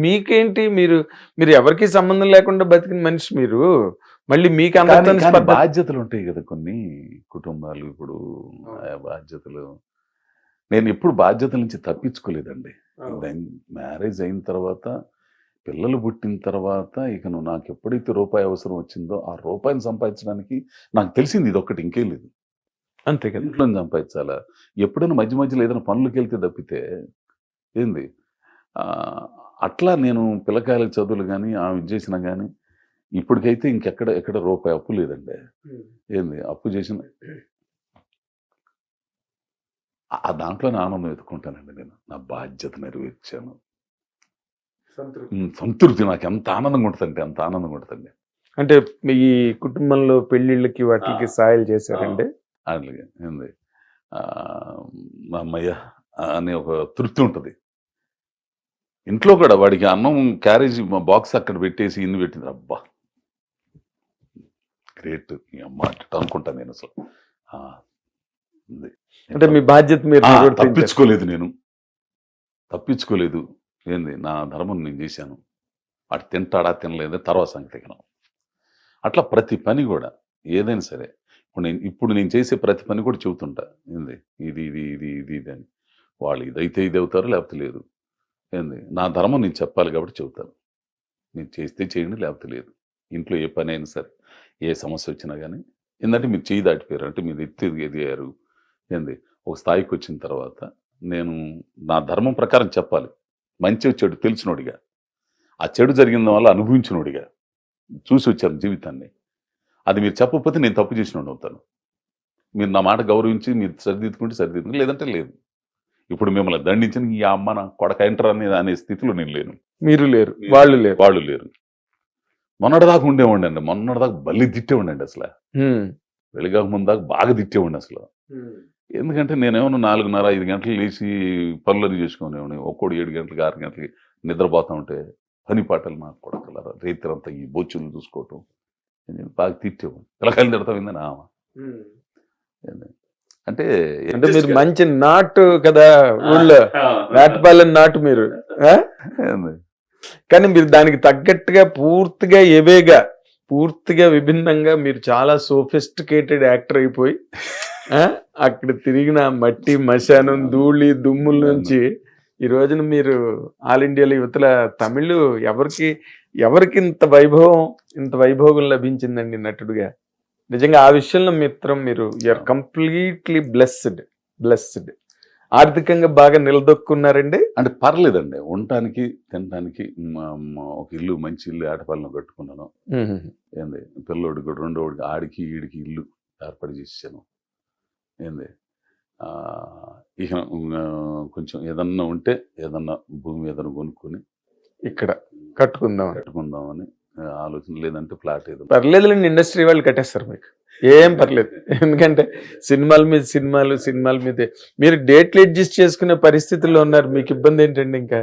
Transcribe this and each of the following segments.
మీకేంటి మీరు మీరు ఎవరికి సంబంధం లేకుండా బతికిన మనిషి మీరు. మళ్ళీ మీకు కానీ అందరితోని కానీ స్పర్ధ. బాధ్యతలు ఉంటాయి కదా కొన్ని కుటుంబాలు. ఇప్పుడు ఆ బాధ్యతలు నేను ఎప్పుడు బాధ్యతల నుంచి తప్పించుకోలేదండి. మ్యారేజ్ అయిన తర్వాత, పిల్లలు పుట్టిన తర్వాత ఇక నువ్వు నాకు ఎప్పుడైతే రూపాయి అవసరం వచ్చిందో ఆ రూపాయిని సంపాదించడానికి నాకు తెలిసింది ఇదొక్కటి, ఇంకేం లేదు. అంతే కదా. ఇంట్లో సంపాదించాలా, ఎప్పుడైనా మధ్య మధ్యలో ఏదైనా పనులకు వెళ్తే తప్పితే ఏంది ఆ, అట్లా నేను పిల్లకాయలకు చదువులు కానీ ఆమె చేసినా కానీ ఇప్పటికైతే ఎక్కడ రూపాయి అప్పు లేదండి. ఏంది అప్పు చేసిన ఆ దాంట్లోనే ఆనందం వెతుక్కుంటానండి. నేను నా బాధ్యత నెరవేర్చాను, సంతృప్తి. నాకు ఎంత ఆనందంగా ఉంటుందంటే అంత ఆనందంగా ఉంటుందండి. అంటే మీ కుటుంబంలో పెళ్లిళ్ళకి వాటికి సాయాలు చేశారండి. అలాగే ఏంది మా అమ్మయ్య అనే ఒక తృప్తి ఉంటుంది. ఇంట్లో కూడా వాడికి అన్నం క్యారేజీ బాక్స్ అక్కడ పెట్టేసి ఇన్ని పెట్టింది, అబ్బా గ్రేట్ మీ అమ్మ అట్ట అనుకుంటా నేను అసలు. అంటే మీ బాధ్యత మీరు నిర్వర్తించారు. తప్పించుకోలేదు. ఏంది నా ధర్మం నేను చేశాను. అటు తింటాడా తినలేదా తర్వాత సంగతి. అట్లా ప్రతి పని కూడా ఏదైనా సరే ఇప్పుడు నేను చేసే ప్రతి పని కూడా చెబుతుంటా. ఏంది ఇది ఇది ఇది ఇది ఇది అని. వాళ్ళు ఇదైతే ఇది అవుతారు, లేకపోతే లేదు. ఏంది నా ధర్మం నేను చెప్పాలి కాబట్టి చెబుతాను. మీరు చేస్తే చేయండి, లేకపోతే లేదు. ఇంట్లో ఏ పని అయినా సరే, ఏ సమస్య వచ్చినా కానీ ఏంటంటే మీరు చేయి దాటిపోయారు అంటే మీరు ఎదిగారు. ఏంది ఒక స్థాయికి వచ్చిన తర్వాత నేను నా ధర్మం ప్రకారం చెప్పాలి. మంచి చెడు తెలిసినోడిగా, ఆ చెడు జరిగిన వల్ల అనుభవించినోడిగా చూసి వచ్చాను జీవితాన్ని. అది మీరు చెప్పకపోతే నేను తప్పు చేసినోడు అవుతాను. మీరు నా మాట గౌరవించి మీరు సరిదిద్దుకుంటే లేదంటే లేదు. ఇప్పుడు మిమ్మల్ని దండించిన ఈ అమ్మ నా కొడక ఎంటర్ అనే స్థితిలో నేను లేను. మీరు లేరు, వాళ్ళు లేరు. మొన్నటిదాకా ఉండేవాడి అండి. మొన్నటిదాకా బల్లి తిట్టేవాడి అసలు. వెలిగాక ముందు దాకా బాగా తిట్టేవాడి అసలు. ఎందుకంటే నేనేమన్నా 4:30, 5 గంటలు లేచి పనులని చేసుకునేవాడిని. ఒక్కోడు 7 గంటలకి 6 గంటలకి నిద్రపోతా ఉంటే పని పాటలు నాకు కొడకలరా రైతులంతా ఈ బొచ్చులు చూసుకోవటం బాగా తిట్టేవాడిని. పిల్లకాయలు తిడతాం నా అంటే మీరు మంచి నాటు కదా ఊళ్ళో, నాటుపాలెం నాటు మీరు. కానీ మీరు దానికి తగ్గట్టుగా పూర్తిగా విభిన్నంగా మీరు చాలా సోఫిస్టికేటెడ్ యాక్టర్ అయిపోయి అక్కడ తిరిగిన మట్టి మశానం ధూళి దుమ్ముల నుంచి ఈ రోజున మీరు ఆల్ ఇండియాలో యువతల తమిళ్ ఎవరికి ఇంత వైభోగం లభించిందండి నటుడుగా. నిజంగా ఆ విషయంలో మీరు యూఆర్ కంప్లీట్లీ బ్లెస్డ్. ఆర్థికంగా బాగా నిలదొక్కున్నారండి. అంటే పర్లేదండి, ఉండటానికి తినడానికి ఒక ఇల్లు, మంచి ఇల్లు ఆటపాలను కట్టుకున్నాను. ఏంది పిల్లోడికి కూడా రెండోడికి ఆడికి ఈడికి ఇల్లు ఏర్పాటు చేసాను. ఏంది ఇక కొంచెం ఏదన్నా ఉంటే ఏదన్నా భూమి ఏదన్నా కొనుక్కొని ఇక్కడ కట్టుకుందామని ఆలోచన. లేదంటే ఫ్లాట్ ఏదో పర్లేదులేండి, ఇండస్ట్రీ వాళ్ళు కట్టేస్తారు మీకు, ఏం పర్లేదు. ఎందుకంటే సినిమాల మీదే మీరు డేట్లు అడ్జస్ట్ చేసుకునే పరిస్థితుల్లో ఉన్నారు. మీకు ఇబ్బంది ఏంటండి ఇంకా?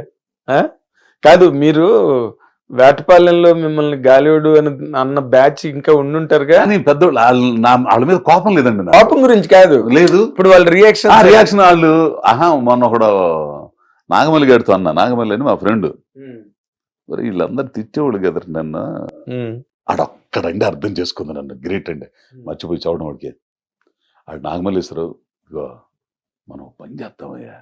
కాదు, మీరు వేటపాలెంలో మిమ్మల్ని గాలివుడు అన్న బ్యాచ్ ఇంకా ఉండుంటారుగా. పెద్దోళ్ళు వాళ్ళ మీద కోపం లేదండి. కోపం గురించి కాదు, లేదు. ఇప్పుడు వాళ్ళ రియాక్షన్ వాళ్ళు మొన్న ఒకడు నాగమల్లి గారితో అన్న, నాగమల్లి అని మా ఫ్రెండ్, వీళ్ళందరూ తిట్టేవాళ్ళు కదా నన్ను. ఆడొక్కడండి అర్థం చేసుకుంది నన్ను. గ్రేట్ అండి, మర్చిపోయి చూడడం వాడికి. ఆడు నాగమల్లేశ్వరరావు, ఇగో మనం పని చేద్దామయ్యా.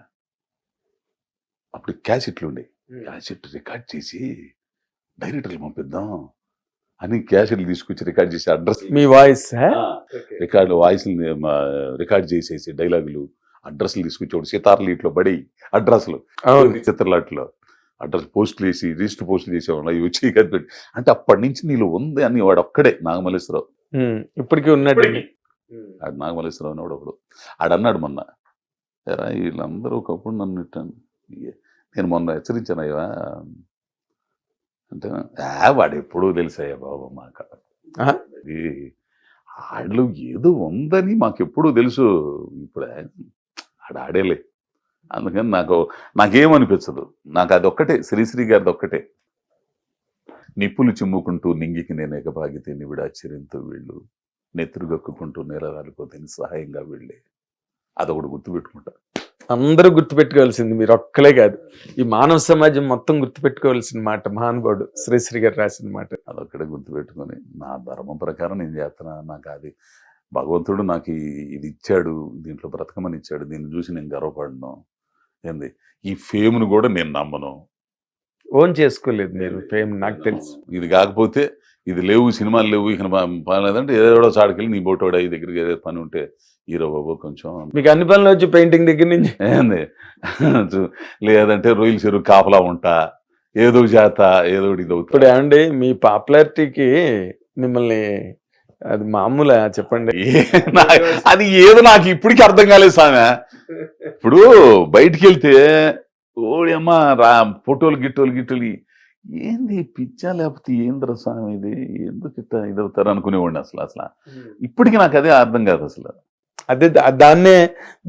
అప్పుడు క్యాసెట్లు ఉండే, క్యాసెట్ రికార్డ్ చేసి డైరెక్టర్లు పంపిద్దాం అని క్యాసెట్లు తీసుకొచ్చి రికార్డ్ చేసి అడ్రస్, మీ వాయిస్ రికార్డ్ చేసేసి డైలాగులు అడ్రస్లు తీసుకొచ్చేవాడు. సీతార్లు ఇట్లో బడి అడ్రస్లు, చిత్రలాట్లో అడ్రస్ పోస్టులు వేసి రిజిస్టర్ పోస్టులు చేసేవాళ్ళు. అవి వచ్చి కనిపెట్టి అంటే అప్పటి నుంచి నీళ్ళు ఉంది అని వాడు ఒక్కడే నాగమల్లేశ్వరరావు. ఇప్పటికీ ఉన్నాడు ఆడు నాగమల్లేశ్వరరావు అని ఒకడు. ఆడన్నాడు మొన్న, వీళ్ళందరూ ఒకప్పుడు నన్ను ఇట్టాను. నేను మొన్న హెచ్చరించాను అయ్యా అంటే, వాడు ఎప్పుడూ తెలిసాయ్యా బాబు మాకు ఆడలో ఏదో ఉందని మాకు ఎప్పుడూ తెలుసు. ఇప్పుడు ఆడేలే. అందుకని నాకేమనిపించదు. నాకు అదొక్కటే, శ్రీశ్రీ గారిది ఒక్కటే, నిప్పులు చిమ్ముకుంటూ నింగికి నేను ఎగబాగితే నివిడ ఆశ్చర్యంతో వీళ్ళు నెత్తురుగొక్కుంటూ నేల రాలిపోతే సహాయంగా వీళ్ళే. అదొకటి గుర్తుపెట్టుకుంటా. అందరూ గుర్తుపెట్టుకోవాల్సింది మీరు ఒక్కలే కాదు, ఈ మానవ సమాజం మొత్తం గుర్తుపెట్టుకోవాల్సిన మాట మహానుభావుడు శ్రీశ్రీ గారు రాసిన మాట. అదొక్కడే గుర్తుపెట్టుకొని నా ధర్మం ప్రకారం నేను చేస్తున్నా. నాకు అది భగవంతుడు నాకు ఇది ఇచ్చాడు, దీంట్లో బ్రతకమని ఇచ్చాడు, దీన్ని చూసి నేను గర్వపడను. ఏంది ఈ ఫేమ్ను కూడా నేను నమ్మను. ఓన్ చేసుకోలేదు మీరు ఫేమ్, నాకు తెలుసు. ఇది కాకపోతే ఇది లేవు, సినిమాలు లేవు, ఇక పని లేదంటే ఏదో చాటుకెళ్ళి నీ బోటోడా ఈ దగ్గరికి ఏదో పని ఉంటే హీరో బాబు కొంచెం మీకు అన్ని పనులు వచ్చి పెయింటింగ్ దగ్గర నుంచి ఏంది లేదంటే రొయ్యల చెరువు కాపలా ఉంటా, ఏదో చేత ఏదో ఇది అవుతుంది. ఇప్పుడు ఏమండి మీ పాపులారిటీకి మిమ్మల్ని అది మామూలా చెప్పండి? అది ఏదో నాకు ఇప్పటికీ అర్థం కాలేదు స్వామి. ఇప్పుడు బయటికి వెళ్తే ఓడి అమ్మ ఫోటోలు గిట్టోలు ఏంది పిచ్చా లేకపోతే ఏంద్ర స్వామి ఇది, ఎందుకు ఇట్లా ఇదవుతారు అనుకునేవాడిని. అసలు ఇప్పటికి నాకు అదే అర్థం కాదు అసలు. అదే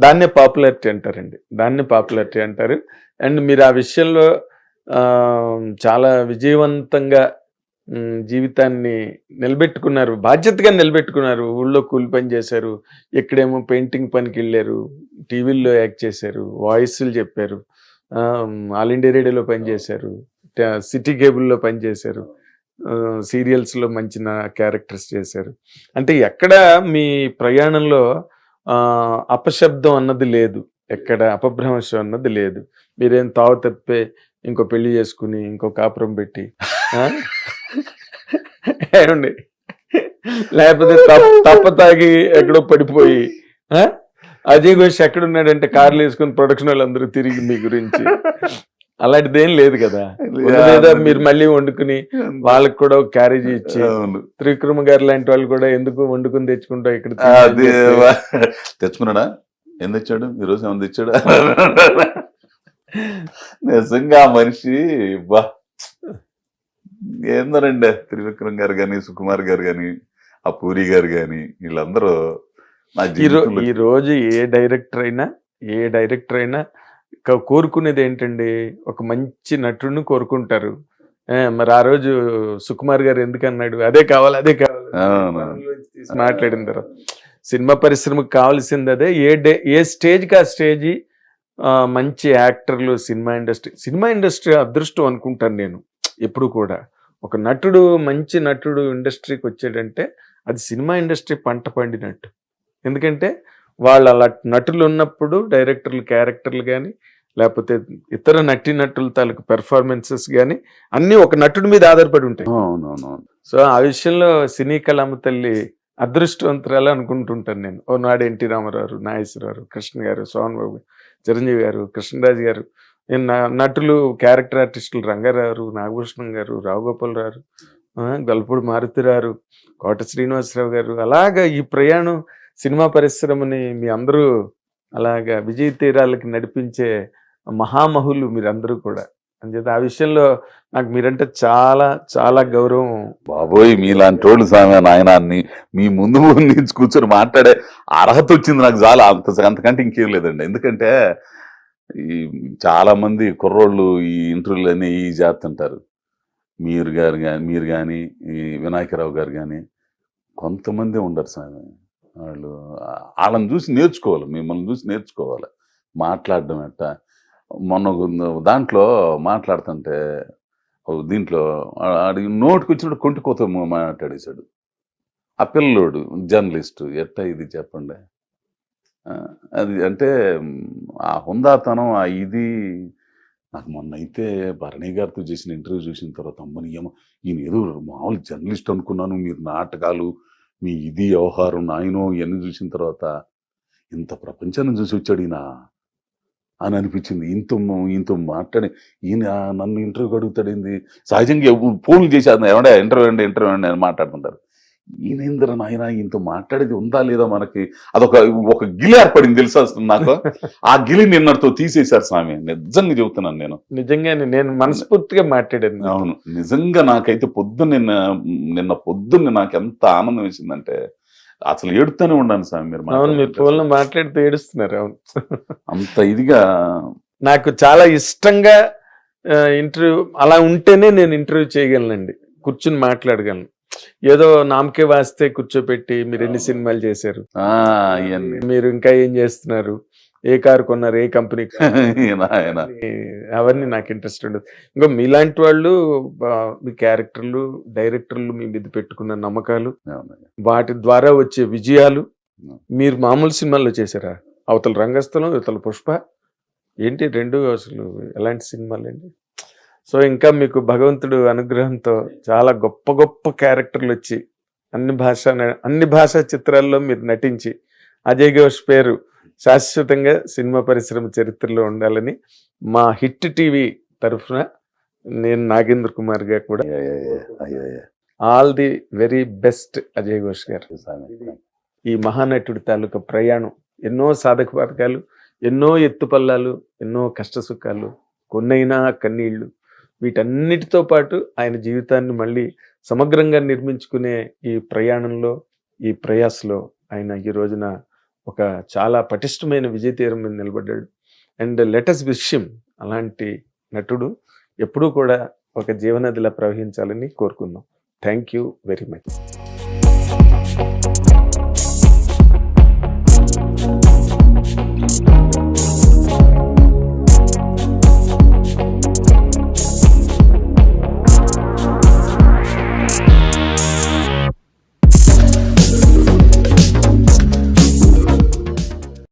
దాన్నే పాపులారిటీ అంటారండి, దాన్నే పాపులారిటీ అంటారు. అండ్ మీరు ఆ విషయంలో చాలా విజయవంతంగా జీవితాన్ని నిలబెట్టుకున్నారు, బాధ్యతగా నిలబెట్టుకున్నారు. ఊళ్ళో కూలి పని చేశారు, ఎక్కడేమో పెయింటింగ్ పనికి వెళ్ళారు, టీవీల్లో యాక్ట్ చేశారు, వాయిస్లు చెప్పారు, ఆల్ ఇండియా రేడియోలో పనిచేశారు, సిటీ కేబుల్లో పనిచేశారు, సీరియల్స్లో మంచి క్యారెక్టర్స్ చేశారు. అంటే ఎక్కడ మీ ప్రయాణంలో అపశబ్దం అన్నది లేదు, ఎక్కడ అపభ్రంశం అన్నది లేదు. మీరేం తావు తప్పే ఇంకో పెళ్లి చేసుకుని ఇంకో కాపురం పెట్టి ఏమండి, లేకపోతే తప్ప తాగి ఎక్కడో పడిపోయి అజయ్ ఘోష్ ఎక్కడున్నాడంటే కార్లు వేసుకుని ప్రొడక్షన్ వాళ్ళందరూ తిరిగి మీ గురించి అలాంటిది ఏం లేదు కదా. లేదా మీరు మళ్ళీ వండుకుని వాళ్ళకి కూడా ఒక క్యారేజీ ఇచ్చి, త్రివిక్రమ గారు లాంటి వాళ్ళు కూడా ఎందుకు వండుకుని తెచ్చుకుంటా ఇక్కడ తెచ్చుకున్నాడా, ఏం తెచ్చాడు ఈరోజు, ఏమన్నా తెచ్చాడా? నిజంగా మనిషి బా ఏందోనండి. త్రివిక్రమ్ గారు కానీ, సుకుమార్ గారు కానీ, ఆ పూరి గారు కానీ, వీళ్ళందరూ ఈ రోజు ఏ డైరెక్టర్ అయినా కోరుకునేది ఏంటండి, ఒక మంచి నటుడిని కోరుకుంటారు. మరి ఆ రోజు సుకుమార్ గారు ఎందుకు అన్నాడు అదే కావాలి మాట్లాడిన తర్వాత సినిమా పరిశ్రమకు కావాల్సింది అదే. ఏ స్టేజ్కి ఆ స్టేజ్ మంచి యాక్టర్లు, సినిమా ఇండస్ట్రీ అదృష్టం అనుకుంటాను నేను ఎప్పుడు కూడా. ఒక నటుడు, మంచి నటుడు ఇండస్ట్రీకి వచ్చాడంటే అది సినిమా ఇండస్ట్రీ పంట పండినట్టు. ఎందుకంటే వాళ్ళు అలా నటులు ఉన్నప్పుడు డైరెక్టర్లు, క్యారెక్టర్లు కానీ, లేకపోతే ఇతర నటుల తాలూకు పెర్ఫార్మెన్సెస్ కానీ అన్నీ ఒక నటుడి మీద ఆధారపడి ఉంటాయి. సో ఆ విషయంలో సినీ కళామ తల్లి అదృష్టవంతురాలు అనుకుంటుంటాను నేను. ఓనాడు ఎన్టీ రామారావు, నాగేశ్వరరావు, కృష్ణ గారు, సోహన్ బాబు, చిరంజీవి గారు, కృష్ణరాజు గారు, నటులు, క్యారెక్టర్ ఆర్టిస్టులు రంగారావు, నాగభూషణం గారు, రావు గోపాల్ రావు, గల్పూడి మారుతిరావు, కోట శ్రీనివాసరావు గారు, అలాగా ఈ ప్రయాణం సినిమా పరిశ్రమని మీ అందరూ అలాగా విజయ తీరాలకి నడిపించే మహామహులు మీరందరూ కూడా. అంచేత ఆ విషయంలో నాకు మీరంటే చాలా చాలా గౌరవం. బాబోయ్, మీలాంటి వాళ్ళు సామె నాయనాన్ని మీ ముందు నుంచి కూర్చొని మాట్లాడే అర్హత వచ్చింది నాకు చాలా. అంతకంటే ఇంకేం లేదండి. ఎందుకంటే ఈ చాలా మంది కుర్రోళ్ళు ఈ ఇంటర్వ్యూలు అన్నీ చేస్తుంటారు. మీరు కానీ ఈ వినాయకరావు గారు కానీ కొంతమంది ఉండరు సామె. వాళ్ళని చూసి నేర్చుకోవాలి, మిమ్మల్ని చూసి నేర్చుకోవాలి మాట్లాడడం. ఎట్ట మొన్న దాంట్లో మాట్లాడుతుంటే దీంట్లో నోటికి వచ్చినప్పుడు కొంటికోత మాట్లాడేశాడు ఆ పిల్లోడు, జర్నలిస్టు. ఎట్ట ఇది చెప్పండి. అది అంటే ఆ హుందాతనం, ఆ ఇది నాకు మొన్న అయితే భరణి గారితో చేసిన ఇంటర్వ్యూ చూసిన తర్వాత అమ్మని ఈయన ఏదో మామూలు జర్నలిస్ట్ అనుకున్నాను, మీరు నాటకాలు, మీ ఇది వ్యవహారం నాయనో ఇవన్నీ చూసిన తర్వాత ఇంత ప్రపంచాన్ని చూసి వచ్చాడు ఈయన అని అనిపించింది. ఈయనతో మాట్లాడి ఈయన నన్ను ఇంటర్వ్యూ అడుగుతాడేంది, సహజంగా ఫోన్లు చేసి ఏమంటే ఇంటర్వ్యూ అండి అని మాట్లాడుతుంటారు. ఈయనేంద్ర నాయన ఈయనతో మాట్లాడేది ఉందా లేదా మనకి, ఒక గిలి ఏర్పడింది తెలుసా నాకు. ఆ గిలి నిన్నటితో తీసేశారు స్వామి, నిజంగా చెబుతున్నాను నేను. నిజంగానే నేను మనస్ఫూర్తిగా మాట్లాడాను. అవును, నిజంగా నాకైతే నిన్న పొద్దున్న నాకు ఎంత ఆనందం వేసిందంటే అసలు ఏడుతూనే ఉన్నాను స్వామి. మీరు ఫోన్లో మాట్లాడితే ఏడుస్తున్నారు. అవును, అంత ఇదిగా నాకు చాలా ఇష్టంగా ఇంటర్వ్యూ అలా ఉంటేనే నేను ఇంటర్వ్యూ చేయగలనండి, కూర్చుని మాట్లాడగలను. ఏదో నామకే వాస్తే కూర్చోపెట్టి మీరు ఎన్ని సినిమాలు చేశారు, మీరు ఇంకా ఏం చేస్తున్నారు, ఏ కారు కొన్నారు, ఏ కంపెనీ ఆయన అవన్నీ నాకు ఇంట్రెస్ట్ ఉండదు. ఇంకా మీలాంటి వాళ్ళు మీ క్యారెక్టర్లు, డైరెక్టర్లు మీ మీద పెట్టుకున్న నమ్మకాలు, వాటి ద్వారా వచ్చే విజయాలు. మీరు మామూలు సినిమాల్లో చేశారా? అవతల రంగస్థలం, ఇవతల పుష్ప, ఏంటి రెండు అసలు ఎలాంటి సినిమాలు అండి? సో ఇంకా మీకు భగవంతుడు అనుగ్రహంతో చాలా గొప్ప గొప్ప క్యారెక్టర్లు వచ్చి అన్ని భాషా చిత్రాల్లో మీరు నటించి అజయ్ ఘోష్ పేరు శాశ్వతంగా సినిమా పరిశ్రమ చరిత్రలో ఉండాలని మా హిట్ టీవీ తరఫున నేను నాగేంద్ర కుమార్ గారు కూడా all the very best Ajay Ghosh గారు. ఈ మహానటుడి తాలూకా ప్రయాణం ఎన్నో సాధక బాధకాలు, ఎన్నో ఎత్తుపల్లాలు, ఎన్నో కష్ట సుఖాలు, కొన్నైనా కన్నీళ్లు, వీటన్నిటితో పాటు ఆయన జీవితాన్ని మళ్ళీ సమగ్రంగా నిర్మించుకునే ఈ ప్రయాణంలో, ఈ ప్రయాసలో ఆయన ఈ రోజున ఒక చాలా పటిష్టమైన విజయ తీరం మీద నిలబడ్డాడు. అండ్ లెటస్ విష్ హిమ్ అలాంటి నటుడు ఎప్పుడూ కూడా ఒక జీవనదిలా ప్రవహించాలని కోరుకుందాం. Thank you very much.